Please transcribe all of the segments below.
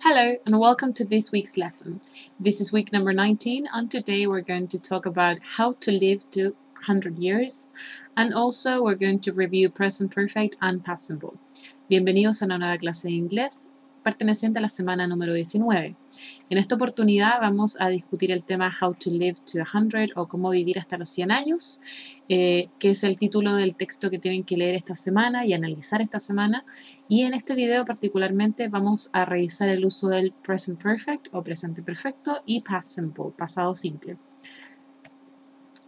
Hello and welcome to this week's lesson. This is week number 19 and today we're going to talk about how to live to 100 years and also we're going to review present perfect and past simple. Bienvenidos a una nueva clase de inglés perteneciente a la semana número 19. En esta oportunidad vamos a discutir el tema How to live to 100 o cómo vivir hasta los 100 años, que es el título del texto que tienen que leer esta semana y analizar esta semana. Y en este video particularmente vamos a revisar el uso del present perfect o presente perfecto y past simple, pasado simple.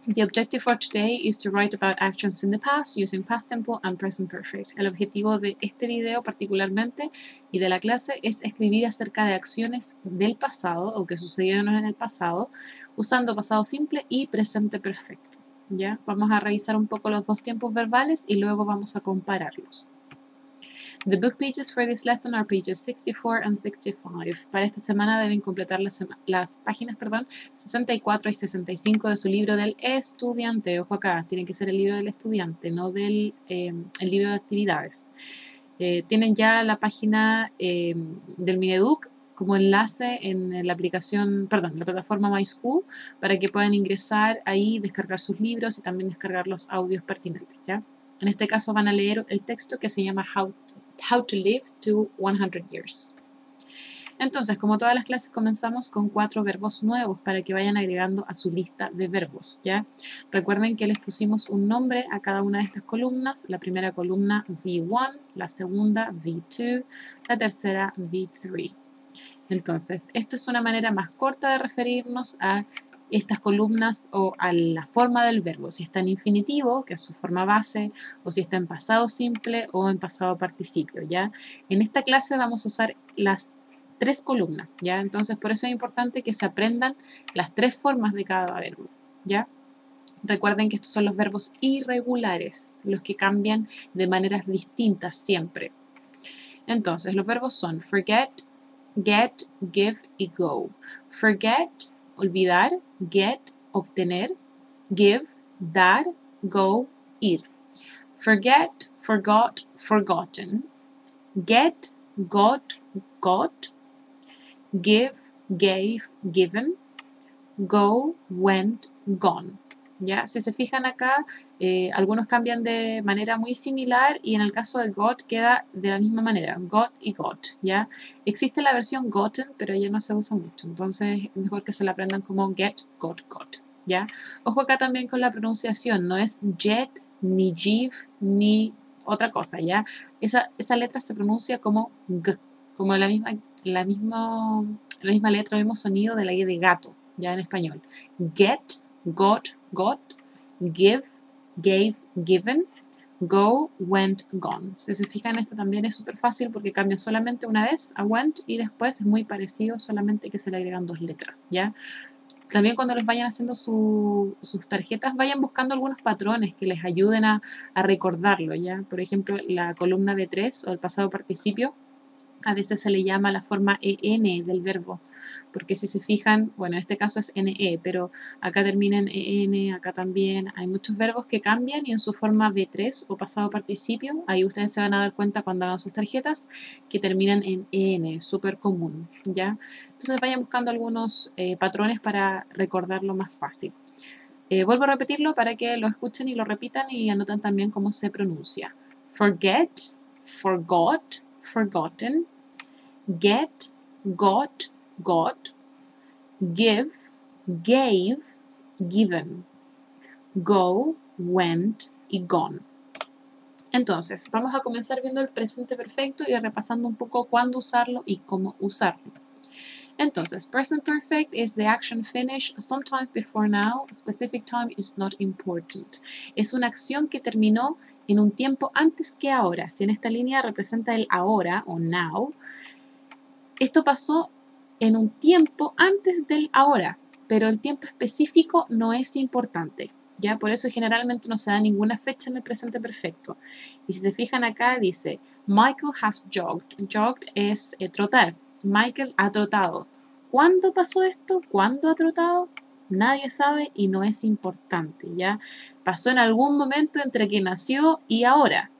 The objective for today is to write about actions in the past using past simple and present perfect. El objetivo de este video particularmente y de la clase es escribir acerca de acciones del pasado o que sucedieron en el pasado usando pasado simple y presente perfecto. ¿Ya? Vamos a revisar un poco los dos tiempos verbales y luego vamos a compararlos. The book pages for this lesson are pages 64 and 65. Para esta semana deben completar las páginas 64 y 65 de su libro del estudiante. Ojo acá, tiene que ser el libro del estudiante, no el libro de actividades. Tienen ya la página del Mineduc como enlace en la aplicación, la plataforma MySchool, para que puedan ingresar ahí, descargar sus libros y también descargar los audios pertinentes, ¿ya? En este caso van a leer el texto que se llama How to Live to 100 Years. Entonces, como todas las clases, comenzamos con 4 verbos nuevos para que vayan agregando a su lista de verbos, ¿ya? Recuerden que les pusimos un nombre a cada una de estas columnas. La primera columna V1, la segunda V2, la tercera V3. Entonces, esto es una manera más corta de referirnos a estas columnas o a la forma del verbo, si está en infinitivo, que es su forma base, o si está en pasado simple o en pasado participio, ¿ya? En esta clase vamos a usar las 3 columnas, ¿ya? Entonces, por eso es importante que se aprendan las 3 formas de cada verbo, ¿ya? Recuerden que estos son los verbos irregulares, los que cambian de maneras distintas siempre. Entonces, los verbos son forget, get, give y go. Forget, olvidar, get, obtener, give, dar, go, ir. Forget, forgot, forgotten. Get, got, got. Give, gave, given. Go, went, gone. ¿Ya? Si se fijan acá, algunos cambian de manera muy similar y en el caso de got queda de la misma manera, got y got, ¿ya? Existe la versión gotten, pero ella no se usa mucho, entonces es mejor que se la aprendan como get, got, ¿ya? Ojo acá también con la pronunciación, no es jet, ni give, ni otra cosa, ¿ya? Esa letra se pronuncia como g, como la misma letra, el mismo sonido de la I de gato, ya en español. Get, got, got, give, gave, given, go, went, gone. Si se fijan, esto también es súper fácil porque cambia solamente una vez a went y después es muy parecido, solamente que se le agregan 2 letras, ¿ya? También cuando les vayan haciendo sus tarjetas, vayan buscando algunos patrones que les ayuden a recordarlo, ¿ya? Por ejemplo, la columna de 3 o el pasado participio, a veces se le llama la forma EN del verbo, porque si se fijan, bueno, en este caso es NE, pero acá termina en EN, acá también. Hay muchos verbos que cambian y en su forma V3 o pasado participio, ahí ustedes se van a dar cuenta cuando hagan sus tarjetas que terminan en EN, súper común, ¿ya? Entonces vayan buscando algunos patrones para recordarlo más fácil. Vuelvo a repetirlo para que lo escuchen y lo repitan y anoten también cómo se pronuncia. Forget, forgot, forgotten. Get, got, got. Give, gave, given. Go, went y gone. Entonces, vamos a comenzar viendo el presente perfecto y repasando un poco cuándo usarlo y cómo usarlo. Entonces, present perfect is the action finished sometime before now. Specific time is not important. Es una acción que terminó en un tiempo antes que ahora. Si en esta línea representa el ahora o now, esto pasó en un tiempo antes del ahora, pero el tiempo específico no es importante, ¿ya? Por eso generalmente no se da ninguna fecha en el presente perfecto. Y si se fijan acá dice, Michael has jogged. Jogged es trotar. Michael ha trotado. ¿Cuándo pasó esto? ¿Cuándo ha trotado? Nadie sabe y no es importante, ¿ya? Pasó en algún momento entre que nació y ahora.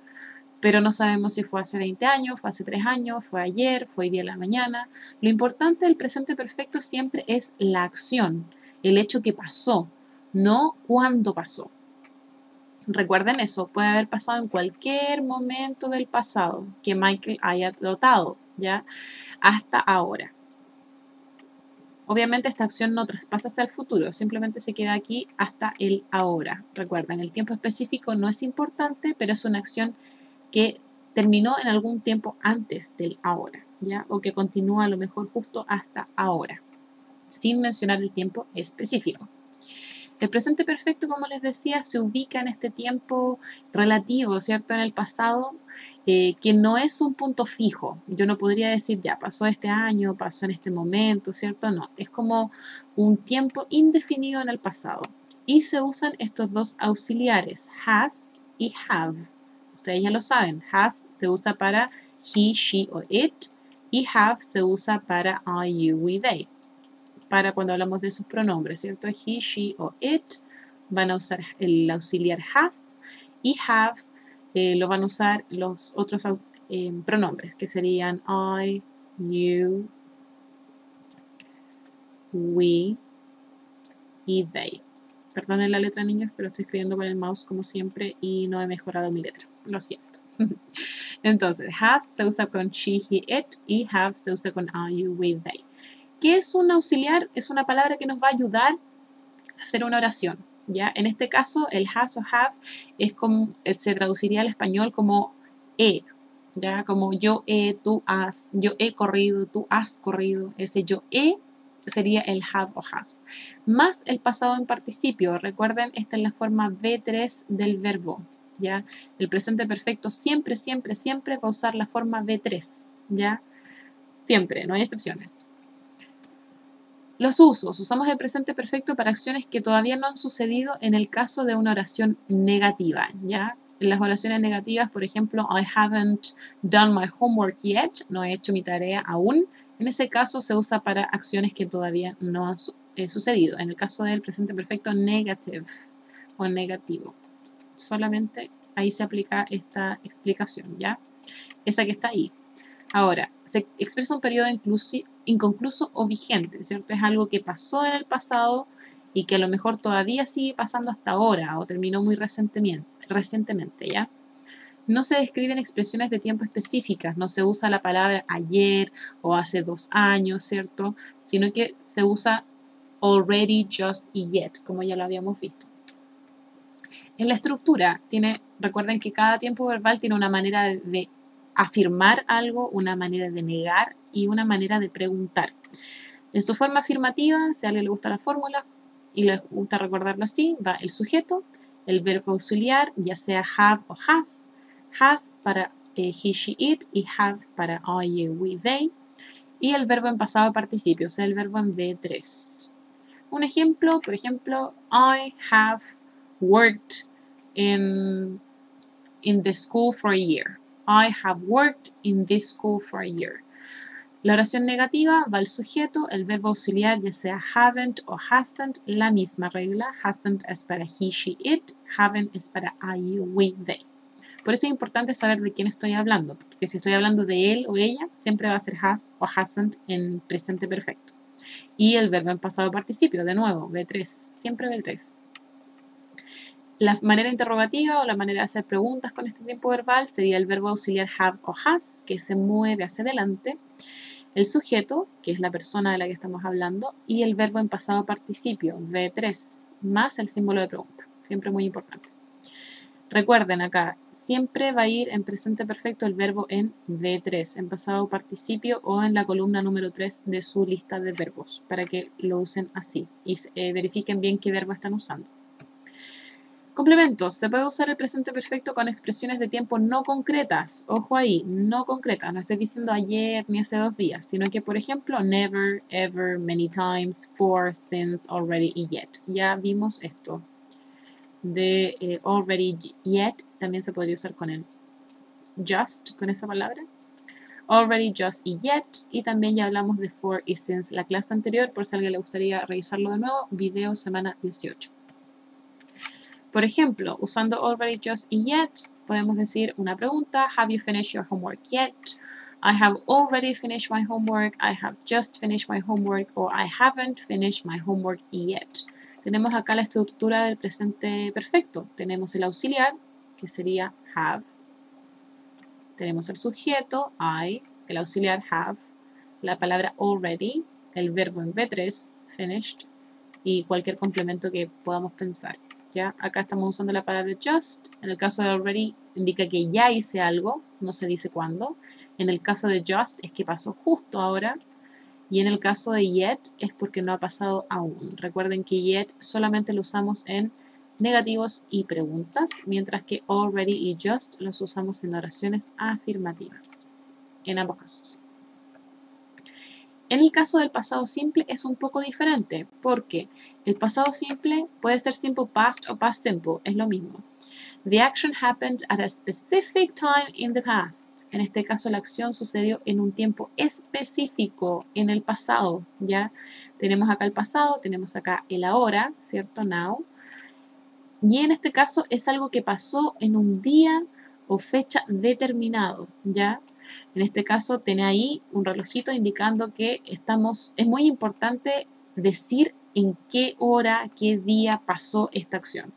pero no sabemos si fue hace 20 años, fue hace 3 años, fue ayer, fue hoy día en la mañana. Lo importante del presente perfecto siempre es la acción, el hecho que pasó, no cuándo pasó. Recuerden eso, puede haber pasado en cualquier momento del pasado que Michael haya notado, ¿ya? Hasta ahora. Obviamente esta acción no traspasa hacia el futuro, simplemente se queda aquí hasta el ahora. Recuerden, el tiempo específico no es importante, pero es una acción que terminó en algún tiempo antes del ahora, ¿ya? O que continúa a lo mejor justo hasta ahora, sin mencionar el tiempo específico. El presente perfecto, como les decía, se ubica en este tiempo relativo, ¿cierto? En el pasado, que no es un punto fijo. Yo no podría decir, ya, pasó este año, pasó en este momento, ¿cierto? No, es como un tiempo indefinido en el pasado. Y se usan estos dos auxiliares, has y have. Ustedes ya lo saben, has se usa para he, she o it, y have se usa para I, you, we, they. Para cuando hablamos de sus pronombres, ¿cierto? He, she o it van a usar el auxiliar has y have lo van a usar los otros pronombres que serían I, you, we y they. Perdonen la letra, niños, pero estoy escribiendo con el mouse como siempre y no he mejorado mi letra. Lo siento. Entonces, has se usa con she, he, it y have se usa con I, you, we, they. ¿Qué es un auxiliar? Es una palabra que nos va a ayudar a hacer una oración, ¿ya? En este caso, el has o have es como, se traduciría al español como he, ¿ya? Como yo he, tú has, yo he corrido, tú has corrido. Ese yo he sería el have o has. Más el pasado en participio. Recuerden, esta es la forma V3 del verbo, ¿ya? El presente perfecto siempre, siempre, siempre va a usar la forma V3, ¿ya? Siempre, no hay excepciones. Los usos. Usamos el presente perfecto para acciones que todavía no han sucedido en el caso de una oración negativa, ¿ya? En las oraciones negativas, por ejemplo, I haven't done my homework yet, no he hecho mi tarea aún. En ese caso se usa para acciones que todavía no han sucedido. En el caso del presente perfecto negative o negativo. Solamente ahí se aplica esta explicación, ¿ya? Esa que está ahí. Ahora, se expresa un periodo inconcluso o vigente, ¿cierto? Es algo que pasó en el pasado y que a lo mejor todavía sigue pasando hasta ahora o terminó muy recientemente, ¿ya? No se describen expresiones de tiempo específicas, no se usa la palabra ayer o hace 2 años, ¿cierto? Sino que se usa already, just y yet, como ya lo habíamos visto. En la estructura, recuerden que cada tiempo verbal tiene una manera de afirmar algo, una manera de negar y una manera de preguntar. En su forma afirmativa, si a alguien le gusta la fórmula y le gusta recordarlo así, va el sujeto, el verbo auxiliar, ya sea have o has para he, she, it y have para I, you, we, they, y el verbo en pasado participio, o sea, el verbo en V3. Un ejemplo, por ejemplo, I have worked in the school for a year. I have worked in this school for a year. La oración negativa va al sujeto, el verbo auxiliar ya sea haven't o hasn't, la misma regla. Hasn't es para he, she, it, haven't es para I, you, we, they. Por eso es importante saber de quién estoy hablando, porque si estoy hablando de él o ella, siempre va a ser has o hasn't en presente perfecto. Y el verbo en pasado participio, de nuevo, V3, siempre V3. La manera interrogativa o la manera de hacer preguntas con este tiempo verbal sería el verbo auxiliar have o has, que se mueve hacia adelante, el sujeto, que es la persona de la que estamos hablando, y el verbo en pasado participio, V3, más el símbolo de pregunta. Siempre muy importante. Recuerden acá, siempre va a ir en presente perfecto el verbo en V3, en pasado participio o en la columna número 3 de su lista de verbos, para que lo usen así y verifiquen bien qué verbo están usando. Complementos. Se puede usar el presente perfecto con expresiones de tiempo no concretas. Ojo ahí, no concretas. No estoy diciendo ayer ni hace 2 días, sino que, por ejemplo, never, ever, many times, for, since, already y yet. Ya vimos esto. De already, yet, también se podría usar con el just, con esa palabra. Already, just y yet. Y también ya hablamos de for y since la clase anterior, por si a alguien le gustaría revisarlo de nuevo, video semana 18. Por ejemplo, usando already, just y yet, podemos decir una pregunta. Have you finished your homework yet? I have already finished my homework. I have just finished my homework. O I haven't finished my homework yet. Tenemos acá la estructura del presente perfecto. Tenemos el auxiliar, que sería have. Tenemos el sujeto, I, el auxiliar have, la palabra already, el verbo en V3, finished, y cualquier complemento que podamos pensar. ¿Ya? Acá estamos usando la palabra just. En el caso de already indica que ya hice algo, no se dice cuándo. En el caso de just es que pasó justo ahora. Y en el caso de yet es porque no ha pasado aún. Recuerden que yet solamente lo usamos en negativos y preguntas, mientras que already y just los usamos en oraciones afirmativas, en ambos casos. En el caso del pasado simple es un poco diferente, porque el pasado simple puede ser simple past o past simple, es lo mismo. The action happened at a specific time in the past. En este caso la acción sucedió en un tiempo específico, en el pasado, ¿ya? Tenemos acá el pasado, tenemos acá el ahora, ¿cierto? Now. Y en este caso es algo que pasó en un día o fecha determinado, ¿ya? En este caso tiene ahí un relojito indicando que es muy importante decir en qué hora, qué día pasó esta acción.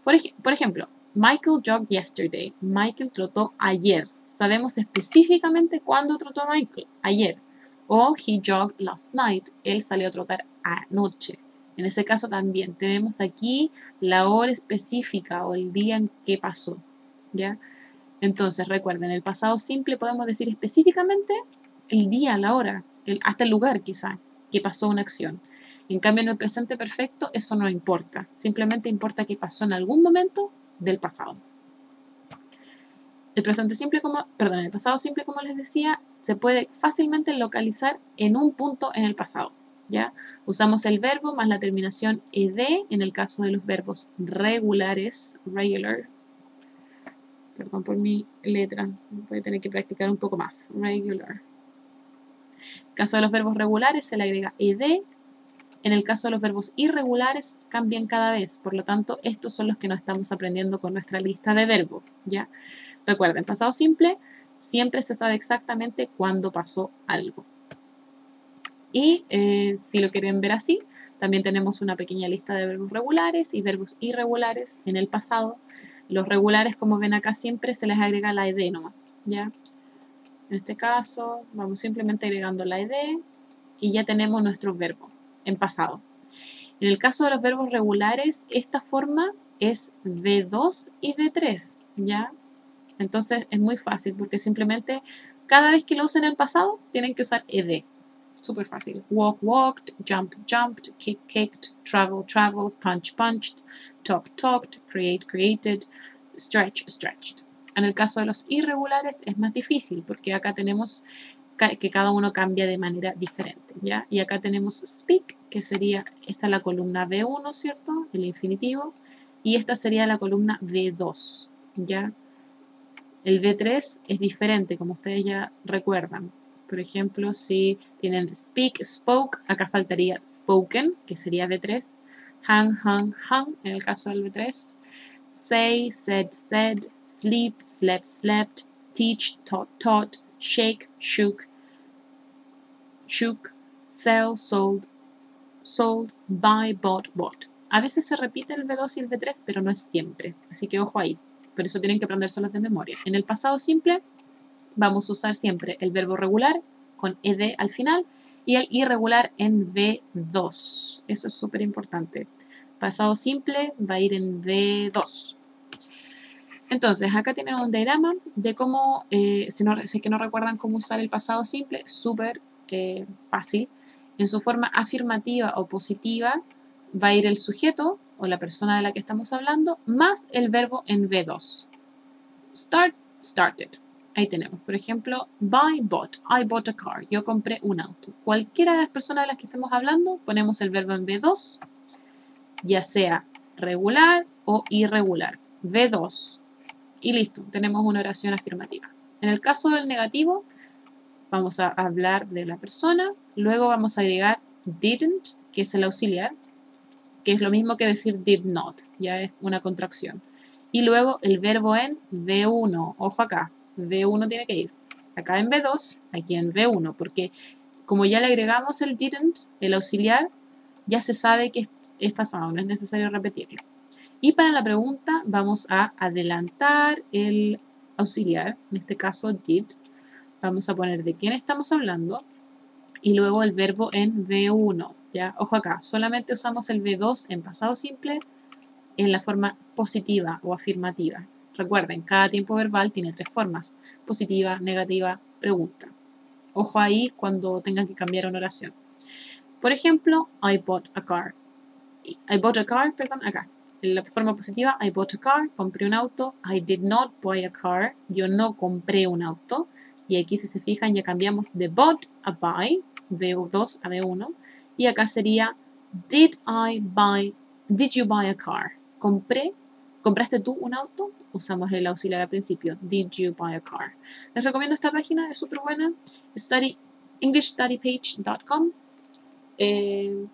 Por ejemplo, Michael jogged yesterday. Michael trotó ayer. Sabemos específicamente cuándo trotó Michael, ayer. O he jogged last night. Él salió a trotar anoche. En ese caso también tenemos aquí la hora específica o el día en que pasó, ¿ya? Entonces, recuerden, en el pasado simple podemos decir específicamente el día, la hora, hasta el lugar quizá, que pasó una acción. En cambio, en el presente perfecto eso no importa. Simplemente importa que pasó en algún momento del pasado. El pasado simple, como les decía, se puede fácilmente localizar en un punto en el pasado, ¿ya? Usamos el verbo más la terminación ed en el caso de los verbos regulares, regular. Perdón por mi letra, voy a tener que practicar un poco más. Regular. En el caso de los verbos regulares se le agrega ed. En el caso de los verbos irregulares cambian cada vez, por lo tanto estos son los que no estamos aprendiendo con nuestra lista de verbos, ¿ya? Recuerden, pasado simple siempre se sabe exactamente cuándo pasó algo. Y si lo quieren ver así, también tenemos una pequeña lista de verbos regulares y verbos irregulares en el pasado. Los regulares, como ven acá, siempre se les agrega la ed nomás, ¿ya? En este caso, vamos simplemente agregando la ed y ya tenemos nuestro verbo en pasado. En el caso de los verbos regulares, esta forma es V2 y V3, ¿ya? Entonces es muy fácil porque simplemente cada vez que lo usen en el pasado tienen que usar ed. Súper fácil. Walk, walked, jump, jumped, kick, kicked, travel, traveled, punch, punched, talk, talked, create, created, stretch, stretched. En el caso de los irregulares es más difícil porque acá tenemos que cada uno cambia de manera diferente, ¿ya? Y acá tenemos speak, que sería, esta es la columna V1, ¿cierto? El infinitivo. Y esta sería la columna V2, ¿ya? El V3 es diferente, como ustedes ya recuerdan. Por ejemplo, si tienen speak, spoke, acá faltaría spoken, que sería V3. Hang, hung, hung, en el caso del V3. Say, said, said. Sleep, slept, slept. Teach, taught, taught. Shake, shook, shook. Sell, sold, sold. Buy, bought, bought. A veces se repite el V2 y el V3, pero no es siempre. Así que ojo ahí. Por eso tienen que aprendérselos de memoria. En el pasado simple vamos a usar siempre el verbo regular con ed al final y el irregular en V2. Eso es súper importante. Pasado simple va a ir en V2. Entonces, acá tienen un diagrama de cómo, si es que no recuerdan cómo usar el pasado simple, súper fácil. En su forma afirmativa o positiva va a ir el sujeto o la persona de la que estamos hablando, más el verbo en V2. Start, started. Ahí tenemos, por ejemplo, buy, bought. I bought a car. Yo compré un auto. Cualquiera de las personas de las que estemos hablando, ponemos el verbo en V2, ya sea regular o irregular. V2. Y listo, tenemos una oración afirmativa. En el caso del negativo, vamos a hablar de la persona. Luego vamos a agregar didn't, que es el auxiliar, que es lo mismo que decir did not, ya es una contracción. Y luego el verbo en V1. Ojo acá, V1 tiene que ir. Acá en V2, aquí en V1, porque como ya le agregamos el didn't, el auxiliar, ya se sabe que es pasado, no es necesario repetirlo. Y para la pregunta vamos a adelantar el auxiliar, en este caso did. Vamos a poner de quién estamos hablando y luego el verbo en V1. ¿Ya? Ojo acá, solamente usamos el V2 en pasado simple en la forma positiva o afirmativa. Recuerden, cada tiempo verbal tiene 3 formas: positiva, negativa, pregunta. Ojo ahí cuando tengan que cambiar una oración. Por ejemplo, I bought a car. Acá. En la forma positiva, I bought a car, compré un auto. I did not buy a car, yo no compré un auto. Y aquí, si se fijan, ya cambiamos de bought a buy, V2 a V1. Y acá sería, did you buy a car? ¿Compraste tú un auto? Usamos el auxiliar al principio, did you buy a car? Les recomiendo esta página, es súper buena, englishstudypage.com.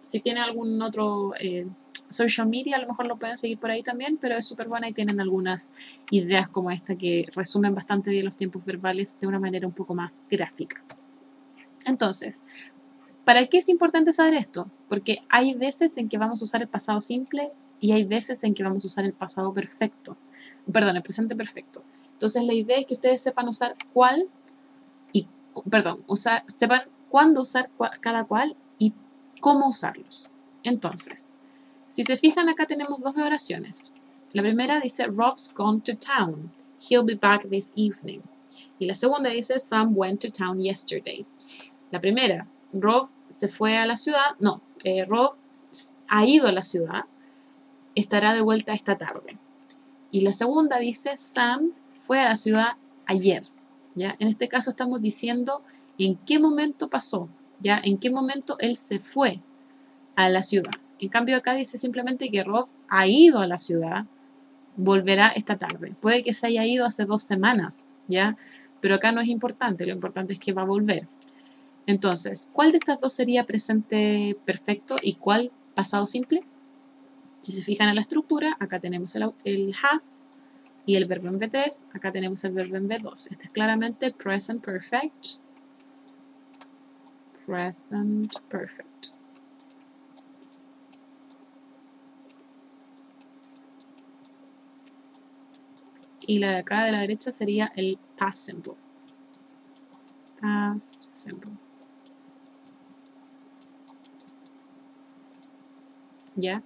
Si tienen algún otro social media, a lo mejor lo pueden seguir por ahí también, pero es súper buena y tienen algunas ideas como esta que resumen bastante bien los tiempos verbales de una manera un poco más gráfica. Entonces, ¿para qué es importante saber esto? Porque hay veces en que vamos a usar el pasado simple y hay veces en que vamos a usar el pasado perfecto. Perdón, el presente perfecto. Entonces, la idea es que ustedes sepan usar sepan cuándo usar cada cual y cómo usarlos. Entonces, si se fijan, acá tenemos 2 oraciones. La primera dice, Rob's gone to town. He'll be back this evening. Y la segunda dice, Sam went to town yesterday. La primera, Rob se fue a la ciudad. No, Rob ha ido a la ciudad. Estará de vuelta esta tarde. Y la segunda dice, Sam fue a la ciudad ayer. ¿Ya? En este caso estamos diciendo en qué momento pasó. ¿Ya? En qué momento él se fue a la ciudad. En cambio acá dice simplemente que Rob ha ido a la ciudad, volverá esta tarde. Puede que se haya ido hace 2 semanas, ¿ya? Pero acá no es importante, lo importante es que va a volver. Entonces, ¿cuál de estas dos sería presente perfecto y cuál pasado simple? Si se fijan en la estructura, acá tenemos el has y el verbo en V3, acá tenemos el verbo en V2. Este es claramente present perfect. Present perfect. Y la de acá de la derecha sería el past simple. Past simple. ¿Ya?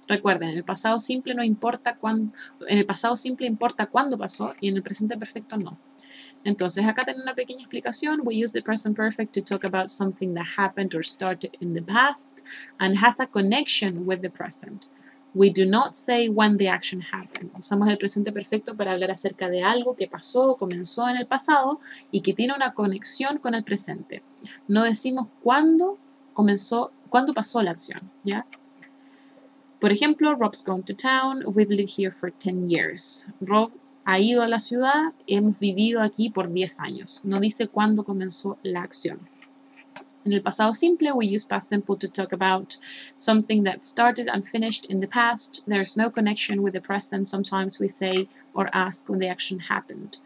Recuerden, en el pasado simple no importa cuándo, en el pasado simple importa cuándo pasó y en el presente perfecto no. Entonces, acá tengo una pequeña explicación. We use the present perfect to talk about something that happened or started in the past and has a connection with the present. We do not say when the action happened. Usamos el presente perfecto para hablar acerca de algo que pasó o comenzó en el pasado y que tiene una conexión con el presente. No decimos cuándo pasó la acción, ¿ya? Por ejemplo, Rob's gone to town. We've lived here for 10 years. Rob ha ido a la ciudad. Hemos vivido aquí por 10 años. No dice cuándo comenzó la acción. En el pasado simple, we use past simple to talk about something that started and finished in the past. There's no connection with the present. Sometimes we say or ask when the action happened.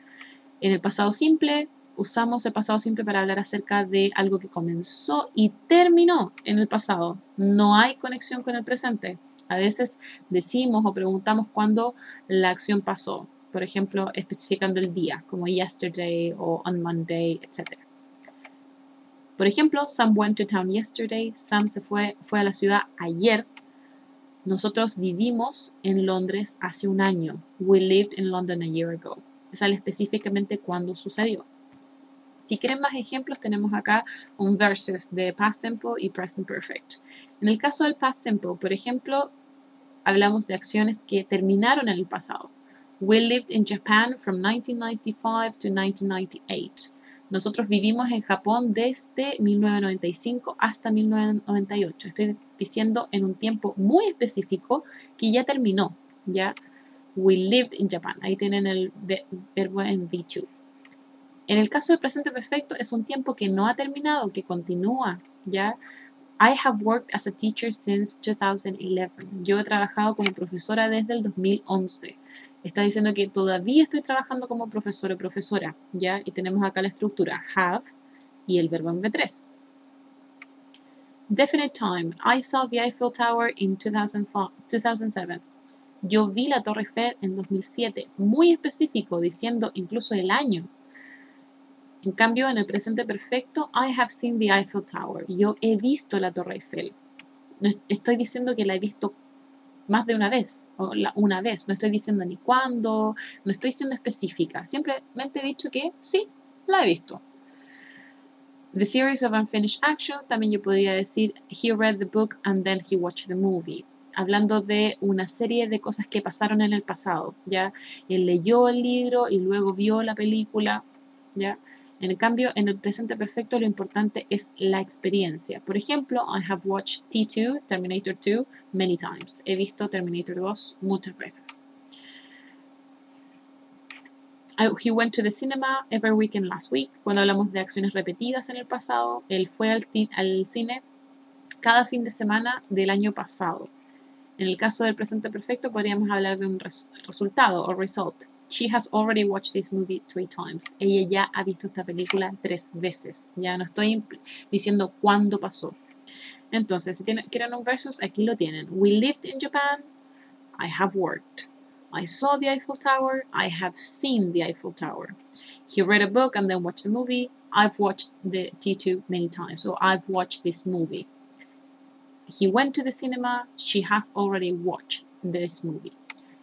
En el pasado simple, usamos el pasado simple para hablar acerca de algo que comenzó y terminó en el pasado. No hay conexión con el presente. A veces decimos o preguntamos cuándo la acción pasó. Por ejemplo, especificando el día, como yesterday o on Monday, etc. Por ejemplo, Sam went to town yesterday. Sam fue a la ciudad ayer. Nosotros vivimos en Londres hace un año. We lived in London a year ago. Sale específicamente cuándo sucedió. Si quieren más ejemplos, tenemos acá un versus de past simple y present perfect. En el caso del past simple, por ejemplo, hablamos de acciones que terminaron en el pasado. We lived in Japan from 1995 to 1998. Nosotros vivimos en Japón desde 1995 hasta 1998. Estoy diciendo en un tiempo muy específico que ya terminó, ¿ya? We lived in Japan. Ahí tienen el verbo en V2. En el caso del presente perfecto es un tiempo que no ha terminado, que continúa, ¿ya? I have worked as a teacher since 2011. Yo he trabajado como profesora desde el 2011. Está diciendo que todavía estoy trabajando como profesor o profesora, ¿ya? Y tenemos acá la estructura have y el verbo en V3. Definite time. I saw the Eiffel Tower in 2007. Yo vi la Torre Eiffel en 2007. Muy específico, diciendo incluso el año. En cambio, en el presente perfecto, I have seen the Eiffel Tower. Yo he visto la Torre Eiffel. No estoy diciendo que la he visto más de una vez, o una vez. No estoy diciendo ni cuándo, no estoy siendo específica. Simplemente he dicho que sí, la he visto. The series of unfinished actions, también yo podría decir, he read the book and then he watched the movie. Hablando de una serie de cosas que pasaron en el pasado, ¿ya? Él leyó el libro y luego vio la película, ¿ya? En cambio, en el presente perfecto lo importante es la experiencia. Por ejemplo, I have watched T2, Terminator 2, many times. He visto Terminator 2 muchas veces. He went to the cinema every weekend last week. Cuando hablamos de acciones repetidas en el pasado, él fue al cine cada fin de semana del año pasado. En el caso del presente perfecto podríamos hablar de un resultado o result. She has already watched this movie 3 times. Ella ya ha visto esta película 3 veces. Ya no estoy diciendo cuándo pasó. Entonces, si quieren un versus, aquí lo tienen. We lived in Japan. I have worked. I saw the Eiffel Tower. I have seen the Eiffel Tower. He read a book and then watched the movie. I've watched the T2 many times. So I've watched this movie. He went to the cinema. She has already watched this movie.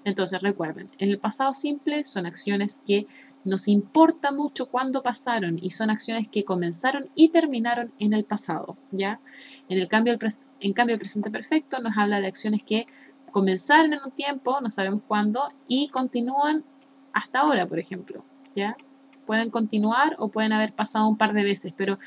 Entonces recuerden, en el pasado simple son acciones que nos importa mucho cuándo pasaron y son acciones que comenzaron y terminaron en el pasado, ¿ya? En cambio, el presente perfecto nos habla de acciones que comenzaron en un tiempo, no sabemos cuándo, y continúan hasta ahora, por ejemplo, ¿ya? Pueden continuar o pueden haber pasado un par de veces, pero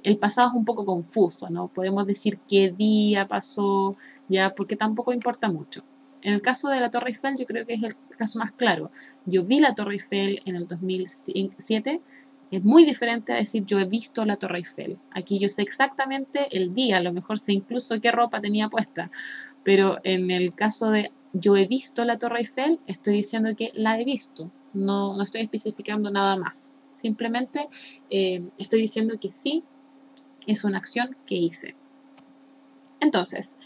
el pasado es un poco confuso, ¿no? Podemos decir qué día pasó, ¿ya? Porque tampoco importa mucho. En el caso de la Torre Eiffel, yo creo que es el caso más claro. Yo vi la Torre Eiffel en el 2007. Es muy diferente a decir yo he visto la Torre Eiffel. Aquí yo sé exactamente el día, a lo mejor sé incluso qué ropa tenía puesta. Pero en el caso de yo he visto la Torre Eiffel, estoy diciendo que la he visto. No estoy especificando nada más. Simplemente estoy diciendo que sí, es una acción que hice. Entonces,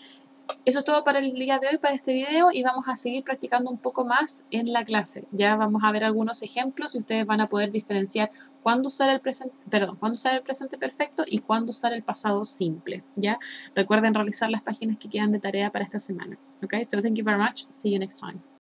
eso es todo para el día de hoy, para este video, y vamos a seguir practicando un poco más en la clase. Ya vamos a ver algunos ejemplos y ustedes van a poder diferenciar cuándo usar el presente perfecto y cuándo usar el pasado simple. ¿Ya? Recuerden realizar las páginas que quedan de tarea para esta semana. Okay, so thank you very much. See you next time.